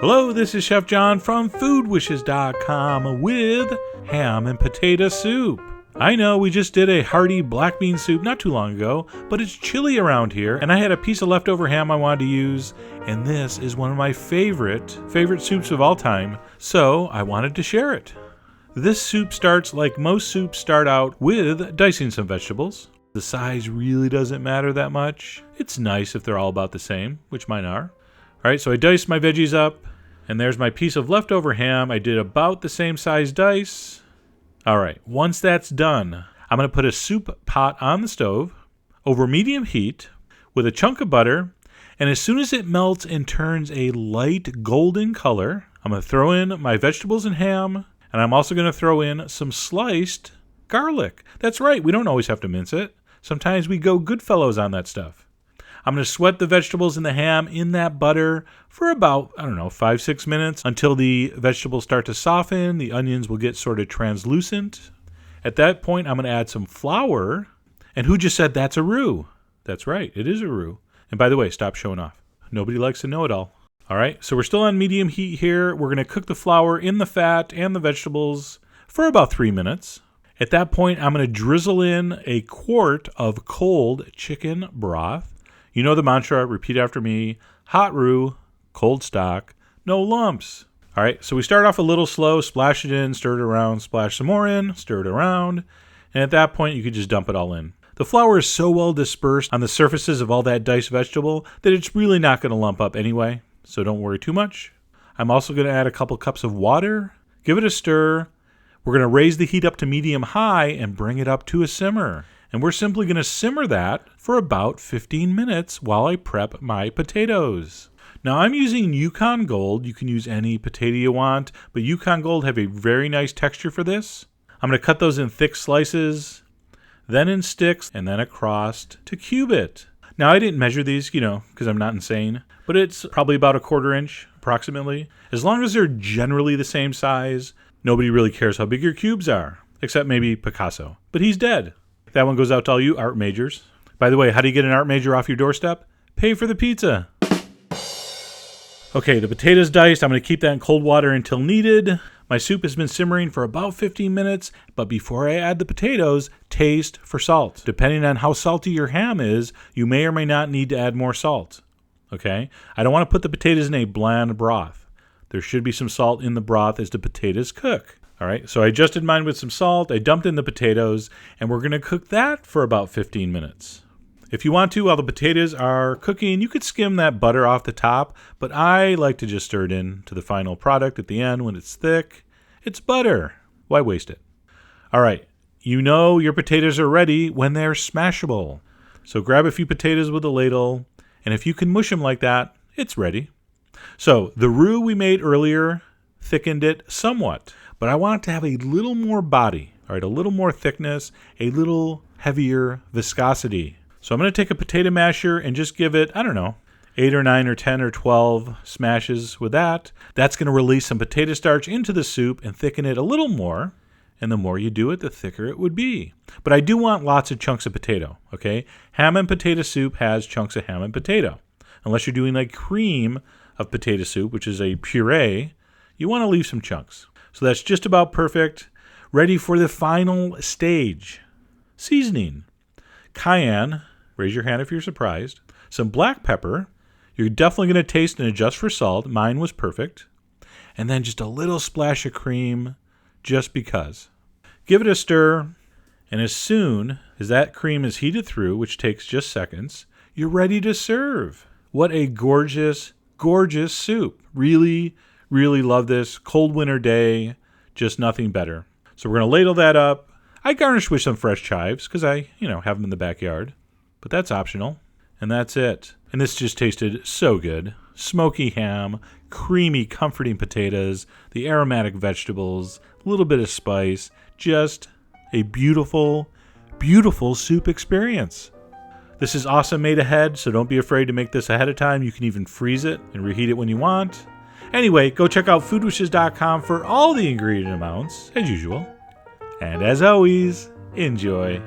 Hello, this is Chef John from foodwishes.com with ham and potato soup. I know we just did a hearty black bean soup not too long ago, but it's chilly around here, and I had a piece of leftover ham I wanted to use, and this is one of my favorite soups of all time, so I wanted to share it. This soup starts like most soups start out with dicing some vegetables. The size really doesn't matter that much. It's nice if they're all about the same, which mine are. Alright, so I diced my veggies up, and there's my piece of leftover ham. I did about the same size dice. Alright, once that's done, I'm going to put a soup pot on the stove over medium heat with a chunk of butter, and as soon as it melts and turns a light golden color, I'm going to throw in my vegetables and ham, and I'm also going to throw in some sliced garlic. That's right, we don't always have to mince it. Sometimes we go Goodfellows on that stuff. I'm going to sweat the vegetables and the ham in that butter for about, 5-6 minutes until the vegetables start to soften. The onions will get sort of translucent. At that point, I'm going to add some flour. And who just said that's a roux? That's right, it is a roux. And by the way, stop showing off. Nobody likes to know it all. All right, so we're still on medium heat here. We're going to cook the flour in the fat and the vegetables for about 3 minutes. At that point, I'm going to drizzle in a quart of cold chicken broth. You know the mantra, repeat after me, hot roux, cold stock, no lumps. All right, so we start off a little slow, splash it in, stir it around, splash some more in, stir it around, and at that point, you could just dump it all in. The flour is so well dispersed on the surfaces of all that diced vegetable that it's really not going to lump up anyway, so don't worry too much. I'm also going to add a couple cups of water, give it a stir. We're going to raise the heat up to medium-high and bring it up to a simmer. And we're simply going to simmer that for about 15 minutes while I prep my potatoes. Now, I'm using Yukon Gold. You can use any potato you want, but Yukon Gold have a very nice texture for this. I'm going to cut those in thick slices, then in sticks, and then across to cube it. Now, I didn't measure these, because I'm not insane, but it's probably about 1/4 inch, approximately. As long as they're generally the same size, nobody really cares how big your cubes are, except maybe Picasso. But he's dead. That one goes out to all you art majors. By the way, how do you get an art major off your doorstep? Pay for the pizza. Okay, the potatoes diced. I'm going to keep that in cold water until needed. My soup has been simmering for about 15 minutes, but before I add the potatoes, taste for salt. Depending on how salty your ham is, you may or may not need to add more salt. Okay? I don't want to put the potatoes in a bland broth. There should be some salt in the broth as the potatoes cook. All right, so I adjusted mine with some salt. I dumped in the potatoes, and we're going to cook that for about 15 minutes. If you want to, while the potatoes are cooking, you could skim that butter off the top, but I like to just stir it in to the final product at the end when it's thick. It's butter. Why waste it? All right, you know your potatoes are ready when they're smashable. So grab a few potatoes with a ladle, and if you can mush them like that, it's ready. So the roux we made earlier thickened it somewhat, but I want it to have a little more body, all right, a little more thickness, a little heavier viscosity. So I'm going to take a potato masher and just give it, 8 or 9 or 10 or 12 smashes with that. That's going to release some potato starch into the soup and thicken it a little more. And the more you do it, the thicker it would be. But I do want lots of chunks of potato, okay? Ham and potato soup has chunks of ham and potato. Unless you're doing like cream of potato soup, which is a puree, you want to leave some chunks. So that's just about perfect. Ready for the final stage. Seasoning. Cayenne. Raise your hand if you're surprised. Some black pepper. You're definitely going to taste and adjust for salt. Mine was perfect. And then just a little splash of cream, just because. Give it a stir. And as soon as that cream is heated through, which takes just seconds, you're ready to serve. What a gorgeous, gorgeous soup. Really, really love this. Cold winter day, just nothing better. So we're going to ladle that up. I garnish with some fresh chives because I, have them in the backyard. But that's optional. And that's it. And this just tasted so good. Smoky ham, creamy, comforting potatoes, the aromatic vegetables, a little bit of spice. Just a beautiful, beautiful soup experience. This is awesome made ahead, so don't be afraid to make this ahead of time. You can even freeze it and reheat it when you want. Anyway, go check out foodwishes.com for all the ingredient amounts, as usual. And as always, enjoy.